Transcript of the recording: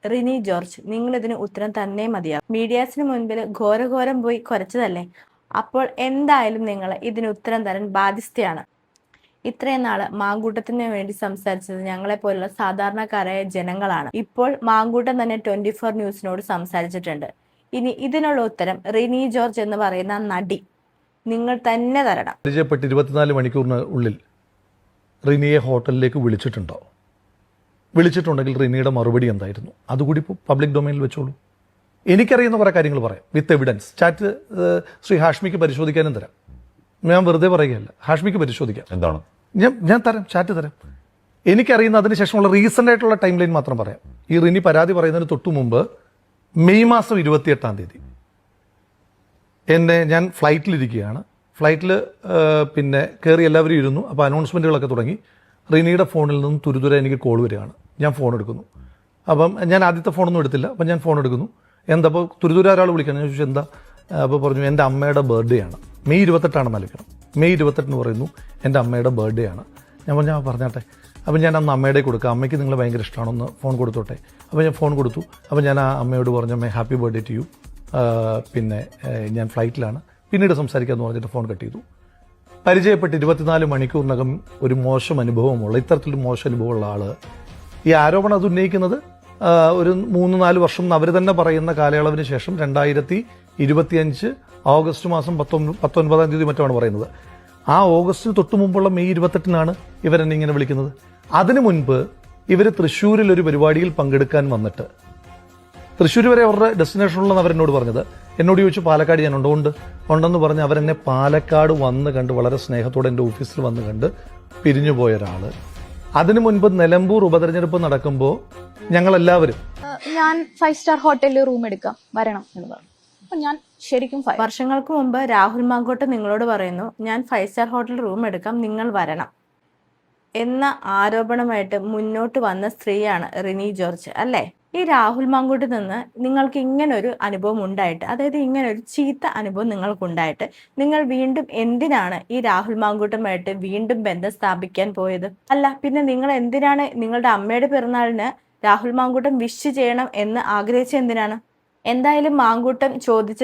Rini George, നിങ്ങൾ ഇതിന് ഉത്തരം തന്നെ മതിയാവും. മീഡിയാസിന് മുൻപിൽ ഘോരഘോരം പോയി കുരച്ചതല്ലേ? അപ്പോൾ എന്തായാലും നിങ്ങൾ ഇതിന് ഉത്തരം തരാൻ ബാധ്യസ്ഥയാണ്. ഇത്രയും നാള് മാങ്കൂട്ടത്തിന് വേണ്ടി സംസാരിച്ചത് ഞങ്ങളെപ്പോലുള്ള സാധാരണക്കാരായ ജനങ്ങളാണ്. ഇപ്പോൾ മാങ്കൂട്ടം തന്നെ 24 ന്യൂസിനോട് സംസാരിച്ചിട്ടുണ്ട്. ഇനി ഇതിനുള്ള ഉത്തരം റിനി ജോർജ് എന്ന് പറയുന്ന നടി നിങ്ങൾ തന്നെ തരണം. പരിചയപ്പെട്ട് 24 മണിക്കൂറിന് ഉള്ളിൽ റിനിയെ ഹോട്ടലിലേക്ക് വിളിച്ചിട്ടുണ്ടോ? വിളിച്ചിട്ടുണ്ടെങ്കിൽ റിനിയുടെ മറുപടി എന്തായിരുന്നു? അതുകൂടി ഇപ്പോൾ പബ്ലിക് ഡൊമൈനിൽ വെച്ചോളൂ. എനിക്കറിയുന്ന കുറേ കാര്യങ്ങൾ പറയാം വിത്ത് എവിഡൻസ്. ചാറ്റ് ശ്രീ ഹാഷ്മിക്ക് പരിശോധിക്കാനും തരാം. ഞാൻ വെറുതെ പറയുകയല്ല, ഹാഷ്മിക്ക് പരിശോധിക്കാം. എന്താണ്? ഞാൻ തരാം, ചാറ്റ് തരാം. എനിക്കറിയുന്ന അതിനുശേഷമുള്ള റീസെൻ്റ് ആയിട്ടുള്ള ടൈം ലൈൻ മാത്രം പറയാം. ഈ റിനി പരാതി പറയുന്നതിന് തൊട്ടു മുമ്പ് മെയ് മാസം 28 ഞാൻ ഫ്ലൈറ്റിലിരിക്കുകയാണ്. ഫ്ലൈറ്റിൽ പിന്നെ കയറി എല്ലാവരും ഇരുന്നു. അപ്പോൾ അനൗൺസ്മെൻറ്റുകളൊക്കെ തുടങ്ങി. റിനിയുടെ ഫോണിൽ നിന്നും തുരുതുര എനിക്ക് കോൾ വരികയാണ്. ഞാൻ ഫോൺ എടുക്കുന്നു. അപ്പം ഞാൻ ആദ്യത്തെ ഫോണൊന്നും എടുത്തില്ല. അപ്പം ഞാൻ ഫോൺ എടുക്കുന്നു. എന്താ അപ്പോൾ തുരുതുര ഒരാൾ വിളിക്കണം. ഞാൻ ചോദിച്ചു എന്താ? അപ്പോൾ പറഞ്ഞു എൻ്റെ അമ്മയുടെ ബർത്ത്ഡേ ആണ്. മെയ് 28 നൽകണം. മെയ് 28 പറയുന്നു എൻ്റെ അമ്മയുടെ ബർത്ത്ഡേ ആണ്. ഞാൻ പറഞ്ഞാട്ടെ. അപ്പം ഞാൻ അന്ന് അമ്മയുടെ കൊടുക്കാം, അമ്മയ്ക്ക് നിങ്ങളെ ഭയങ്കര ഇഷ്ടമാണെന്ന് ഫോൺ കൊടുത്തോട്ടെ. അപ്പോൾ ഞാൻ ഫോൺ കൊടുത്തു. അപ്പോൾ ഞാൻ ആ അമ്മയോട് പറഞ്ഞു അമ്മേ ഹാപ്പി ബർത്ത്ഡേ ടു യു, പിന്നെ ഞാൻ ഫ്ലൈറ്റിലാണ്, പിന്നീട് സംസാരിക്കാമെന്ന് പറഞ്ഞിട്ട് ഫോൺ കട്ട് ചെയ്തു. പരിചയപ്പെട്ട് 24 മണിക്കൂറിനകം ഒരു മോശം അനുഭവമുള്ള, ഇത്തരത്തിലൊരു മോശം അനുഭവമുള്ള ആൾ ഈ ആരോപണം അത് ഉന്നയിക്കുന്നത് ഒരു 3-4 വർഷം അവർ തന്നെ പറയുന്ന കാലയളവിന് ശേഷം 2025 ഓഗസ്റ്റ് മാസം 19 മറ്റാണ് പറയുന്നത്. ആ ഓഗസ്റ്റിന് തൊട്ട് മുമ്പുള്ള മെയ് 28 ഇവരെന്നെ ഇങ്ങനെ വിളിക്കുന്നത്. അതിനു മുൻപ് ഇവർ തൃശ്ശൂരിൽ ഒരു പരിപാടിയിൽ പങ്കെടുക്കാൻ വന്നിട്ട്, തൃശ്ശൂർ വരെ അവരുടെ ഡെസ്റ്റിനേഷനുള്ളതെന്ന് അവരെന്നോട് പറഞ്ഞത്. എന്നോട് ചോദിച്ചു പാലക്കാട് ഞാൻ ഉണ്ടെന്ന് പറഞ്ഞ് അവരെന്നെ പാലക്കാട് വന്ന് കണ്ട് വളരെ സ്നേഹത്തോടെ എൻ്റെ ഓഫീസിൽ വന്ന് കണ്ട് പിരിഞ്ഞു പോയ ഒരാൾ. അതിനു മുൻപ് നിലമ്പൂർ ഉപതെരഞ്ഞെടുപ്പ് നടക്കുമ്പോൾ ഞങ്ങളെല്ലാവരും ഞാൻ 5 സ്റ്റാർ ഹോട്ടലിൽ റൂം എടുക്കാം വരണം എന്ന് പറഞ്ഞു. അപ്പൊ ഞാൻ ശരിക്കും വർഷങ്ങൾക്ക് മുമ്പ് രാഹുൽ മാങ്കോട്ട് നിങ്ങളോട് പറയുന്നു ഞാൻ 5 സ്റ്റാർ ഹോട്ടൽ റൂം എടുക്കാം, നിങ്ങൾ വരണം എന്ന ആരോപണമായിട്ട് മുന്നോട്ട് വന്ന സ്ത്രീയാണ് റിനി ജോർജ് അല്ലേ? ഈ രാഹുൽ മാങ്കൂട്ടിൽ നിന്ന് നിങ്ങൾക്ക് ഇങ്ങനൊരു അനുഭവം ഉണ്ടായിട്ട്, അതായത് ഇങ്ങനൊരു ചീത്ത അനുഭവം നിങ്ങൾക്കുണ്ടായിട്ട് നിങ്ങൾ വീണ്ടും എന്തിനാണ് ഈ രാഹുൽ മാങ്കൂട്ടുമായിട്ട് വീണ്ടും ബന്ധം സ്ഥാപിക്കാൻ പോയത്? അല്ല പിന്നെ നിങ്ങൾ എന്തിനാണ് നിങ്ങളുടെ അമ്മയുടെ പിറന്നാളിന് രാഹുൽ മാങ്കൂട്ടം വിഷ് ചെയ്യണം എന്ന് ആഗ്രഹിച്ചത് എന്തിനാണ്? എന്തായാലും മാങ്കൂട്ടം ചോദിച്ച